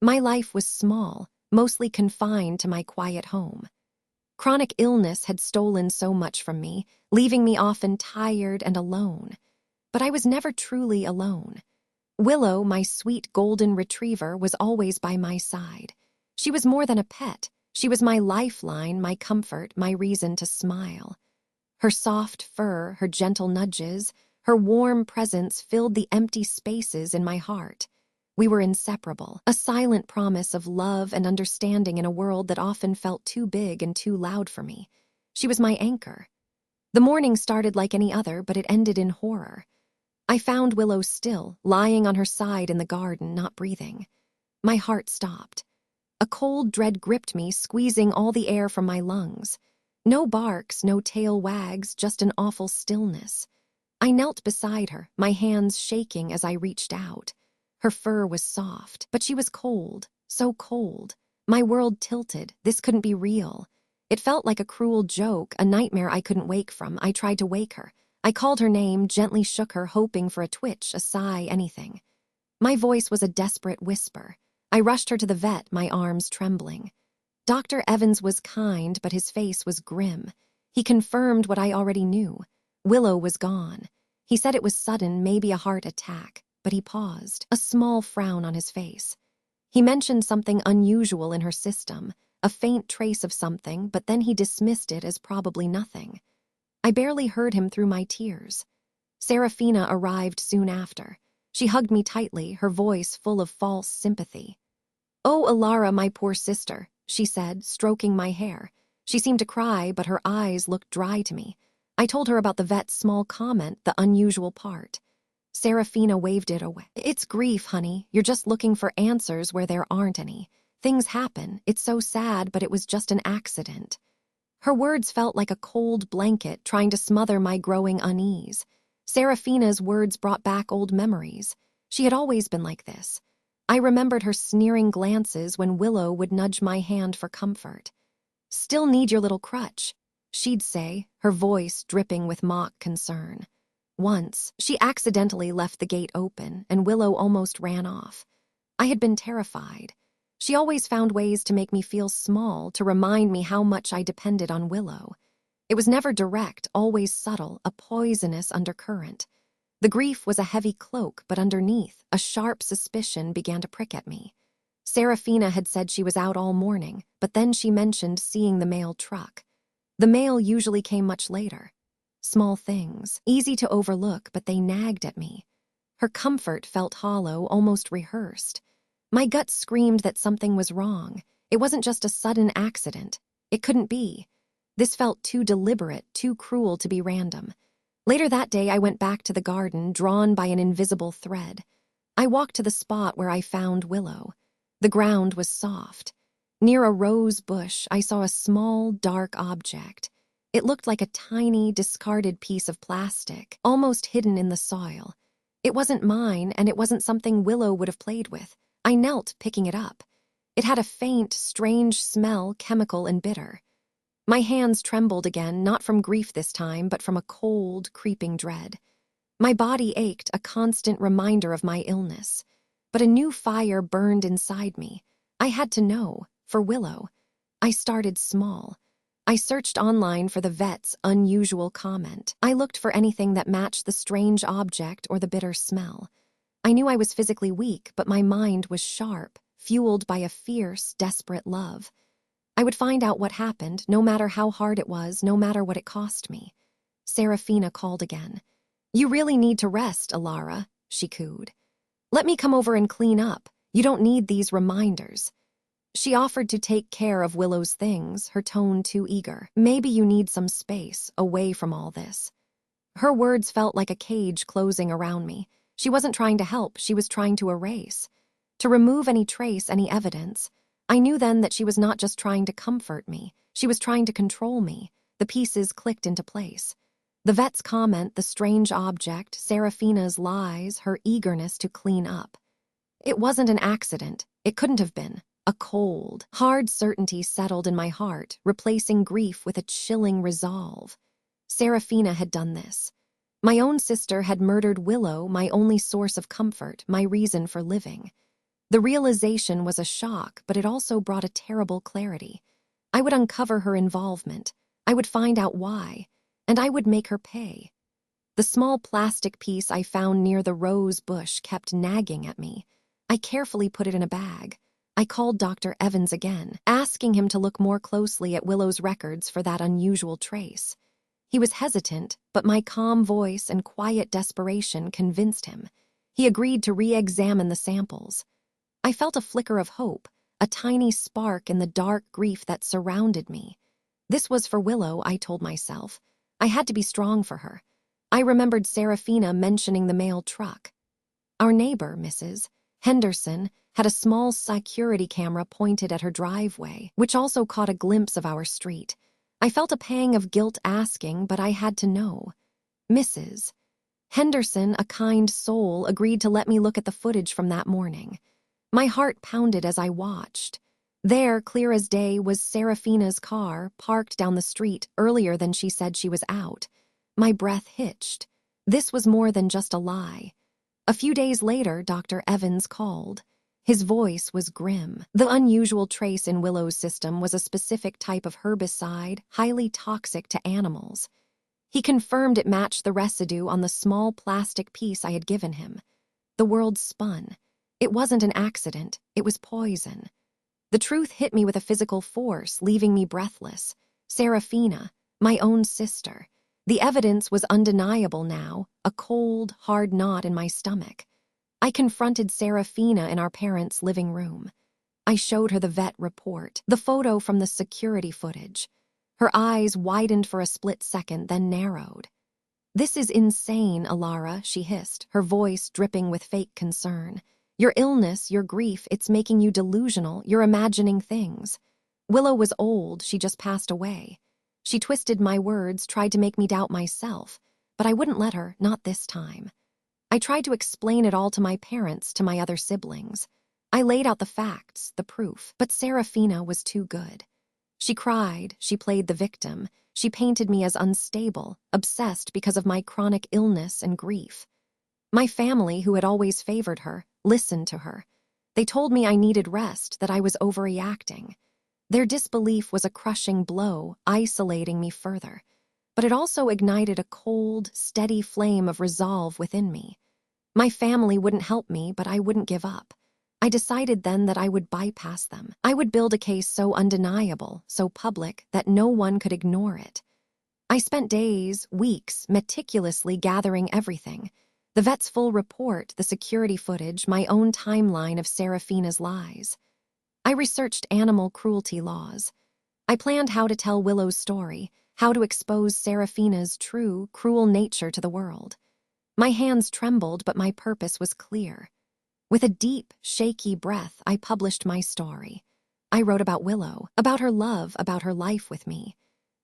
My life was small, mostly confined to my quiet home. Chronic illness had stolen so much from me, leaving me often tired and alone. But I was never truly alone. Willow, my sweet golden retriever, was always by my side. She was more than a pet. She was my lifeline, my comfort, my reason to smile. Her soft fur, her gentle nudges, her warm presence filled the empty spaces in my heart. We were inseparable, a silent promise of love and understanding in a world that often felt too big and too loud for me. She was my anchor. The morning started like any other, but it ended in horror. I found Willow still, lying on her side in the garden, not breathing. My heart stopped. A cold dread gripped me, squeezing all the air from my lungs. No barks, no tail wags, just an awful stillness. I knelt beside her, my hands shaking as I reached out. Her fur was soft, but she was cold, so cold. My world tilted. This couldn't be real. It felt like a cruel joke, a nightmare I couldn't wake from. I tried to wake her. I called her name, gently shook her, hoping for a twitch, a sigh, anything. My voice was a desperate whisper. I rushed her to the vet, my arms trembling. Dr. Evans was kind, but his face was grim. He confirmed what I already knew. Willow was gone. He said it was sudden, maybe a heart attack, but he paused, a small frown on his face. He mentioned something unusual in her system, a faint trace of something, but then he dismissed it as probably nothing. I barely heard him through my tears. Serafina arrived soon after. She hugged me tightly, her voice full of false sympathy. "Oh, Elara, my poor sister," she said, stroking my hair. She seemed to cry, but her eyes looked dry to me. I told her about the vet's small comment, the unusual part. Serafina waved it away. "It's grief, honey. You're just looking for answers where there aren't any. Things happen. It's so sad, but it was just an accident." Her words felt like a cold blanket trying to smother my growing unease. Serafina's words brought back old memories. She had always been like this. I remembered her sneering glances when Willow would nudge my hand for comfort. "Still need your little crutch," she'd say, her voice dripping with mock concern. Once, she accidentally left the gate open, and Willow almost ran off. I had been terrified. She always found ways to make me feel small, to remind me how much I depended on Willow. It was never direct, always subtle, a poisonous undercurrent. The grief was a heavy cloak, but underneath, a sharp suspicion began to prick at me. Serafina had said she was out all morning, but then she mentioned seeing the mail truck. The mail usually came much later. Small things, easy to overlook, but they nagged at me. Her comfort felt hollow, almost rehearsed. My gut screamed that something was wrong. It wasn't just a sudden accident. It couldn't be. This felt too deliberate, too cruel to be random. Later that day, I went back to the garden, drawn by an invisible thread. I walked to the spot where I found Willow. The ground was soft. Near a rose bush, I saw a small, dark object. It looked like a tiny, discarded piece of plastic, almost hidden in the soil. It wasn't mine, and it wasn't something Willow would have played with. I knelt, picking it up. It had a faint, strange smell, chemical and bitter. My hands trembled again, not from grief this time, but from a cold, creeping dread. My body ached, a constant reminder of my illness. But a new fire burned inside me. I had to know, for Willow. I started small. I searched online for the vet's unusual comment. I looked for anything that matched the strange object or the bitter smell. I knew I was physically weak, but my mind was sharp, fueled by a fierce, desperate love. I would find out what happened, no matter how hard it was, no matter what it cost me. Serafina called again. "You really need to rest, Elara," she cooed. "Let me come over and clean up. You don't need these reminders." She offered to take care of Willow's things, her tone too eager. "Maybe you need some space, away from all this." Her words felt like a cage closing around me. She wasn't trying to help, she was trying to erase. To remove any trace, any evidence. I knew then that she was not just trying to comfort me, she was trying to control me. The pieces clicked into place. The vet's comment, the strange object, Serafina's lies, her eagerness to clean up. It wasn't an accident. It couldn't have been. A cold, hard certainty settled in my heart, replacing grief with a chilling resolve. Serafina had done this. My own sister had murdered Willow, my only source of comfort, my reason for living. The realization was a shock, but it also brought a terrible clarity. I would uncover her involvement. I would find out why, and I would make her pay. The small plastic piece I found near the rose bush kept nagging at me. I carefully put it in a bag. I called Dr. Evans again, asking him to look more closely at Willow's records for that unusual trace. He was hesitant, but my calm voice and quiet desperation convinced him. He agreed to re-examine the samples. I felt a flicker of hope, a tiny spark in the dark grief that surrounded me. This was for Willow, I told myself. I had to be strong for her. I remembered Serafina mentioning the mail truck. Our neighbor, Mrs. Henderson, had a small security camera pointed at her driveway, which also caught a glimpse of our street. I felt a pang of guilt asking, but I had to know. Mrs. Henderson, a kind soul, agreed to let me look at the footage from that morning. My heart pounded as I watched. There, clear as day, was Serafina's car, parked down the street earlier than she said she was out. My breath hitched. This was more than just a lie. A few days later, Dr. Evans called. His voice was grim. The unusual trace in Willow's system was a specific type of herbicide, highly toxic to animals. He confirmed it matched the residue on the small plastic piece I had given him. The world spun. It wasn't an accident, it was poison. The truth hit me with a physical force, leaving me breathless. Serafina, my own sister. The evidence was undeniable now, a cold, hard knot in my stomach. I confronted Serafina in our parents' living room. I showed her the vet report, the photo from the security footage. Her eyes widened for a split second, then narrowed. "This is insane, Elara," she hissed, her voice dripping with fake concern. "Your illness, your grief, it's making you delusional, you're imagining things." Willow was old, she just passed away. She twisted my words, tried to make me doubt myself, but I wouldn't let her, not this time. I tried to explain it all to my parents, to my other siblings. I laid out the facts, the proof, but Serafina was too good. She cried, she played the victim, she painted me as unstable, obsessed because of my chronic illness and grief. My family, who had always favored her, listened to her. They told me I needed rest, that I was overreacting. Their disbelief was a crushing blow, isolating me further. But it also ignited a cold, steady flame of resolve within me. My family wouldn't help me, but I wouldn't give up. I decided then that I would bypass them. I would build a case so undeniable, so public, that no one could ignore it. I spent days, weeks, meticulously gathering everything. The vet's full report, the security footage, my own timeline of Serafina's lies. I researched animal cruelty laws. I planned how to tell Willow's story, how to expose Serafina's true, cruel nature to the world. My hands trembled, but my purpose was clear. With a deep, shaky breath, I published my story. I wrote about Willow, about her love, about her life with me.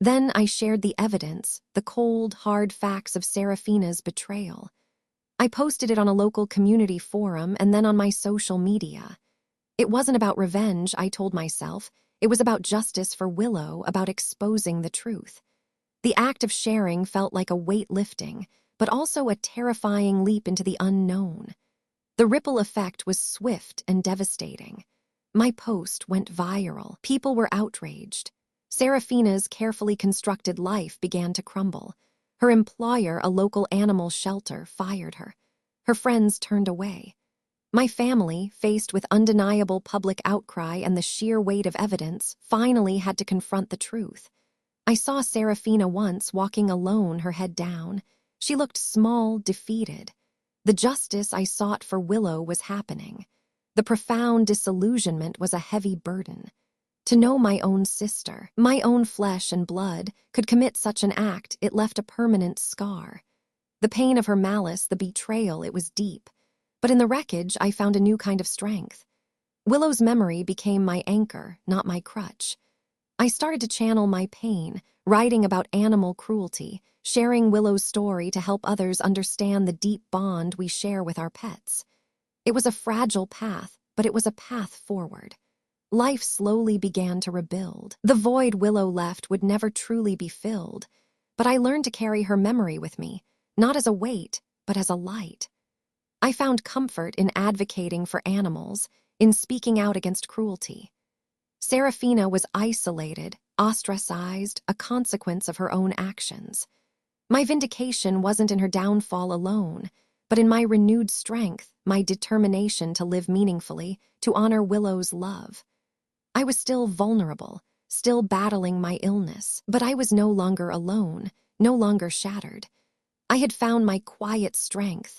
Then I shared the evidence, the cold, hard facts of Serafina's betrayal. I posted it on a local community forum and then on my social media. It wasn't about revenge, I told myself. It was about justice for Willow, about exposing the truth. The act of sharing felt like a weight lifting, but also a terrifying leap into the unknown. The ripple effect was swift and devastating. My post went viral. People were outraged. Serafina's carefully constructed life began to crumble. Her employer, a local animal shelter, fired her. Her friends turned away. My family, faced with undeniable public outcry and the sheer weight of evidence, finally had to confront the truth. I saw Serafina once walking alone, her head down. She looked small, defeated. The justice I sought for Willow was happening. The profound disillusionment was a heavy burden. To know my own sister, my own flesh and blood, could commit such an act, it left a permanent scar. The pain of her malice, the betrayal, it was deep. But in the wreckage, I found a new kind of strength. Willow's memory became my anchor, not my crutch. I started to channel my pain, writing about animal cruelty, sharing Willow's story to help others understand the deep bond we share with our pets. It was a fragile path, but it was a path forward. Life slowly began to rebuild. The void Willow left would never truly be filled, but I learned to carry her memory with me, not as a weight, but as a light. I found comfort in advocating for animals, in speaking out against cruelty. Serafina was isolated, ostracized, a consequence of her own actions. My vindication wasn't in her downfall alone, but in my renewed strength, my determination to live meaningfully, to honor Willow's love. I was still vulnerable, still battling my illness, but I was no longer alone, no longer shattered. I had found my quiet strength,